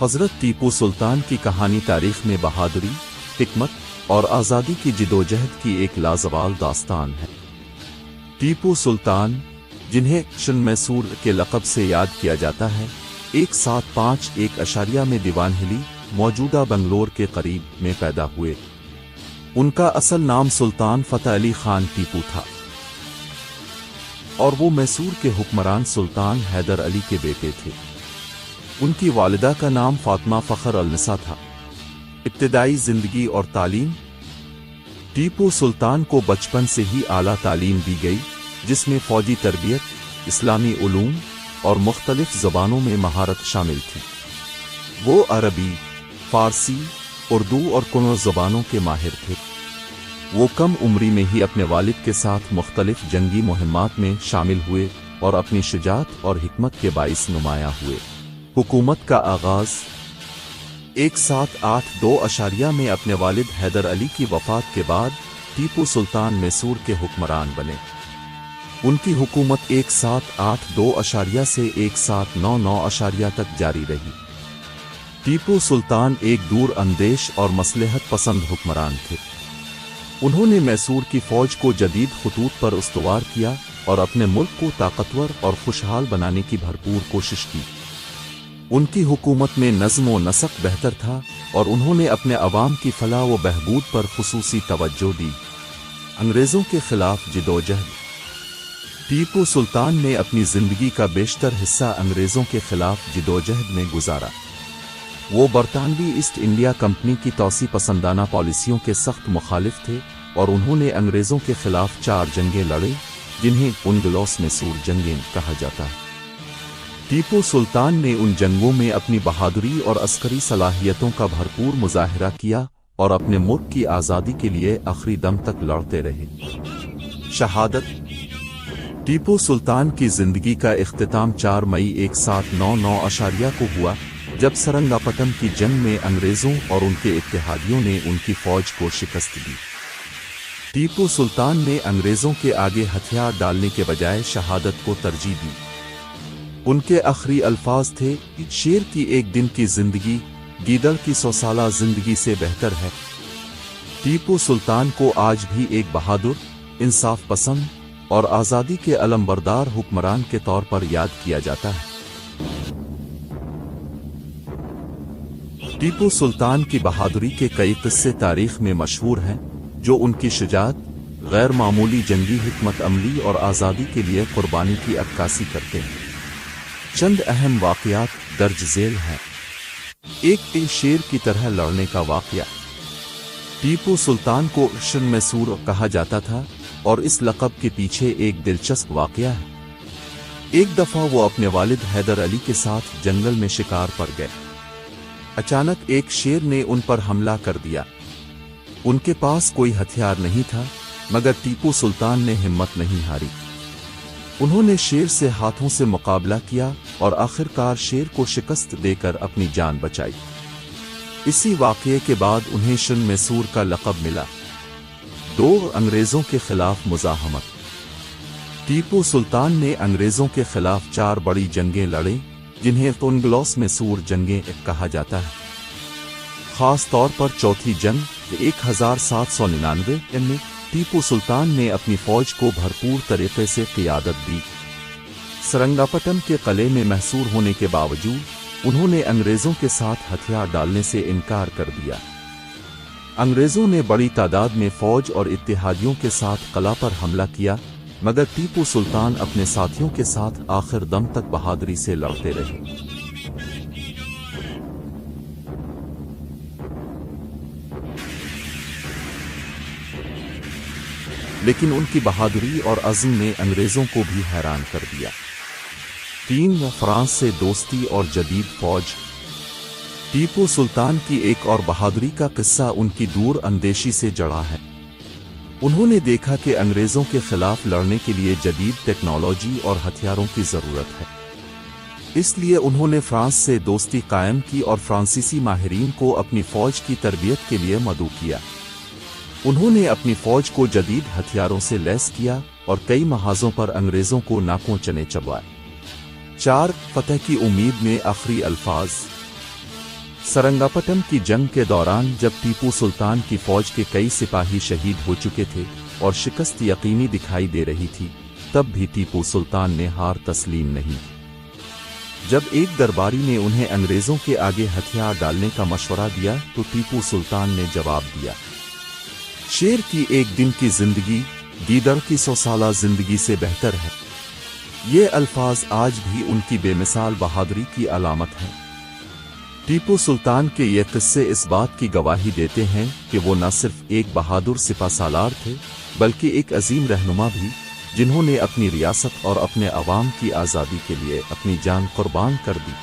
हज़रत टीपू सुल्तान की कहानी तारीख में बहादुरी, हिकमत और आज़ादी की जिदोजहद की एक लाजवाब दास्तान है। टीपू सुल्तान, जिन्हें शन मैसूर के लक़ब से याद किया जाता है, 1751 में दीवानहिली, मौजूदा बंगलोर के करीब में पैदा हुए। उनका असल नाम सुल्तान फ़तेह अली खान टीपू था और वो मैसूर के हुक्मरान सुल्तान हैदर अली के बेटे थे। उनकी वालिदा का नाम फातिमा फ़ख्र अल-निसा था। इब्तिदाई ज़िंदगी और तालीम। टीपू सुल्तान को बचपन से ही आला तालीम दी गई, जिसमें फ़ौजी तरबियत, इस्लामी उलूम और मुख्तलिफ ज़बानों में महारत शामिल थी। वो अरबी, फ़ारसी, उर्दू और कन्नड़ ज़बानों के माहिर थे। वो कम उम्री में ही अपने वालिद के साथ मुख्तलिफ जंगी मुहिम्मात में शामिल हुए और अपनी शुजाअत और हिकमत के बाइस नुमायां हुए। हुकूमत का आगाज़ 1782 में अपने वालिद हैदर अली की वफ़ात के बाद टीपू सुल्तान मैसूर के हुक्मरान बने। उनकी हुकूमत 1782 से 1799 तक जारी रही। टीपू सुल्तान एक दूर अंदेश और मसलहत पसंद हुक्मरान थे। उन्होंने मैसूर की फ़ौज को जदीद खतूत पर उस्तवार किया और अपने मुल्क को ताकतवर और खुशहाल बनाने की भरपूर कोशिश की। उनकी हुकूमत में नज़्म व नसक बेहतर था और उन्होंने अपने अवाम की फलाह व बहबूद पर खुसूसी तवज्जो दी। अंग्रेज़ों के खिलाफ जिदोजहद। टीपू सुल्तान ने अपनी ज़िंदगी का बेशतर हिस्सा अंग्रेज़ों के खिलाफ जिदोजहद में गुजारा। वो बरतानवी ईस्ट इंडिया कंपनी की तौसी पसंदाना पॉलिसियों के सख्त मुखालिफ थे और उन्होंने अंग्रेज़ों के खिलाफ 4 जंगें लड़े, जिन्हें उनग्लोस मैसूर जंगें कहा जाता है। टीपू सुल्तान ने उन जंगों में अपनी बहादुरी और अस्करी सलाहियतों का भरपूर मुजाहिरा किया और अपने मुल्क की आज़ादी के लिए आखिरी दम तक लड़ते रहे। शहादत। टीपू सुल्तान की ज़िंदगी का इख्तिताम 4 मई 1799 को हुआ, जब सरंगापटम की जंग में अंग्रेज़ों और उनके इत्तेहादियों ने उनकी फ़ौज को शिकस्त दी। टीपू सुल्तान ने अंग्रेज़ों के आगे हथियार डालने के बजाय शहादत को तरजीह दी। उनके आखिरी अल्फाज थे, शेर की एक दिन की जिंदगी गीदड़ की 100 साला जिंदगी से बेहतर है। टीपू सुल्तान को आज भी एक बहादुर, इंसाफ पसंद और आज़ादी के अलमबरदार हुक्मरान के तौर पर याद किया जाता है। टीपू सुल्तान की बहादुरी के कई किस्से तारीख में मशहूर हैं, जो उनकी शुजाअत, गैर मामूली जंगी हिकमत अमली और आज़ादी के लिए कुर्बानी की अक्कासी करते हैं। चंद अहम वाक़यात दर्ज झेल हैं। एक शेर की तरह लड़ने का वाक़या। टीपू सुल्तान को शन मैसूर कहा जाता था और इस लक़ब के पीछे एक दिलचस्प वाक़या है। एक दफ़ा वो अपने वालिद हैदर अली के साथ जंगल में शिकार पर गए। अचानक एक शेर ने उन पर हमला कर दिया। उनके पास कोई हथियार नहीं था, मगर टीपू सुल्तान ने हिम्मत नहीं हारी। उन्होंने शेर से हाथों से मुकाबला किया और आखिरकार शेर को शिकस्त देकर अपनी जान बचाई। इसी वाक़ये के बाद उन्हें शन मैसूर का लक़ब मिला। 2 अंग्रेज़ों के खिलाफ मुज़ाहमत। टीपू सुल्तान ने अंग्रेज़ों के खिलाफ 4 बड़ी जंगें लड़ीं, जिन्हें उनग्लोस मैसूर जंगें कहा जाता है। ख़ास तौर पर चौथी जंग 1799 में टीपू सुल्तान ने अपनी फ़ौज को भरपूर तरीक़े से क़ियादत दी। सरंगापटम के क़िले में महसूर होने के बावजूद उन्होंने अंग्रेज़ों के साथ हथियार डालने से इनकार कर दिया। अंग्रेज़ों ने बड़ी तादाद में फ़ौज और इत्तेहादियों के साथ क़िला पर हमला किया, मगर टीपू सुल्तान अपने साथियों के साथ आखिर दम तक बहादुरी से लड़ते रहे। लेकिन उनकी बहादुरी और अज़्म ने अंग्रेज़ों को भी हैरान कर दिया। 3 फ्रांस से दोस्ती और जदीद फ़ौज। टीपू सुल्तान की एक और बहादुरी का किस्सा उनकी दूर अंदेशी से जुड़ा है। उन्होंने देखा कि अंग्रेज़ों के खिलाफ लड़ने के लिए जदीद टेक्नोलॉजी और हथियारों की ज़रूरत है। इसलिए उन्होंने फ्रांस से दोस्ती कायम की और फ्रांसीसी माहिरीन को अपनी फ़ौज की तरबियत के लिए मदऊ किया। उन्होंने अपनी फ़ौज को जदीद हथियारों से लैस किया और कई महाज़ों पर अंग्रेज़ों को नाकों चने चबवाए। 4 फतह की उम्मीद में आखिरी अल्फाज। सरंगापटम की जंग के दौरान जब टीपू सुल्तान की फौज के कई सिपाही शहीद हो चुके थे और शिकस्त यकीनी दिखाई दे रही थी, तब भी टीपू सुल्तान ने हार तस्लीम नहीं की। जब एक दरबारी ने उन्हें अंग्रेजों के आगे हथियार डालने का मशवरा दिया तो टीपू सुल्तान ने जवाब दिया, शेर की एक दिन की जिंदगी गीदड़ की 100 साला जिंदगी से बेहतर है। ये अल्फाज आज भी उनकी बेमिसाल बहादुरी की अलामत हैं। टीपू सुल्तान के ये किस्से इस बात की गवाही देते हैं कि वो न सिर्फ एक बहादुर सिपा सालार थे, बल्कि एक अजीम रहनुमा भी, जिन्होंने अपनी रियासत और अपने अवाम की आज़ादी के लिए अपनी जान कुर्बान कर दी।